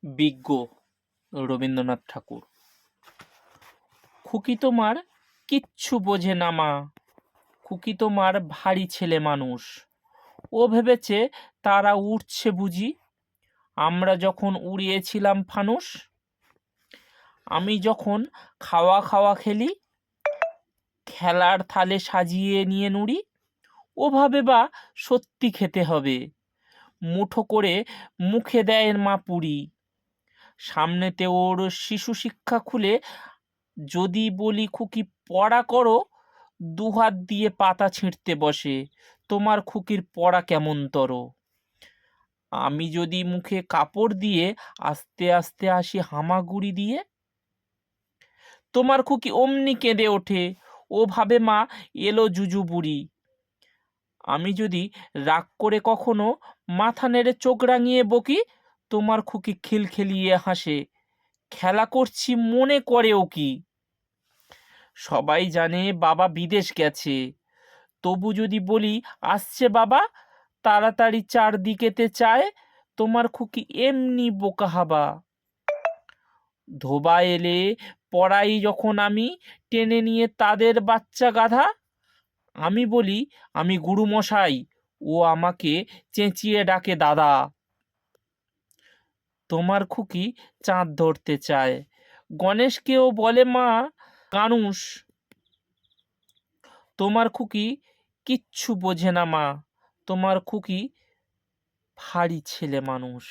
বিজ্ঞ রবীন্দ্রনাথ ঠাকুর। খুকি তোমার কিচ্ছু বোঝে না মা, খুকি তোমার ভারী ছেলে মানুষ। ও ভেবেছে তারা উড়ছে বুঝি, আমরা যখন উড়িয়েছিলাম ফানুস। আমি যখন খাওয়া খাওয়া খেলি, খেলার থালে সাজিয়ে নিয়ে নুড়ি। ওভাবে বা সত্যি খেতে হবে, মুঠো করে মুখে দেয় মা পুরি। সামনেতে ওর শিশু শিক্ষা খুলে যদি বলি খুকি পড়া করো, দুহাত দিয়ে পাতা ছিঁড়তে বসে। তোমার খুকির পড়া কেমন তর। আমি যদি মুখে কাপড় দিয়ে আস্তে আস্তে আসি হামাগুড়ি দিয়ে, তোমার খুকি অমনি কেঁদে ওঠে, ও ভাবে মা এলো জুজু বুড়ি। আমি যদি রাগ করে কখনো মাথা নেড়ে চোখ রাঙিয়ে বকি, তোমার খুকি খিলখিলিয়ে হাসে, খেলা করছি মনে করেও কি। সবাই জানে বাবা বিদেশ গেছে, তবু যদি বলি আসছে বাবা, তাড়াতাড়ি চারদিকেতে চায়, তোমার খুকি এমনি বোকা হাবা। ধোবা এলে পড়াই যখন আমি টেনে নিয়ে তাদের বাচ্চা গাধা, আমি বলি আমি গুরুমশাই, ও আমাকে চেঁচিয়ে ডাকে দাদা। তোমার খুকি চাঁদ ধরতে চায়, গণেশকেও বলে মা কানুস। তোমার খুকি কিচ্ছু বোঝে না মা, তোমার খুকি ভারী ছেলে মানুষ।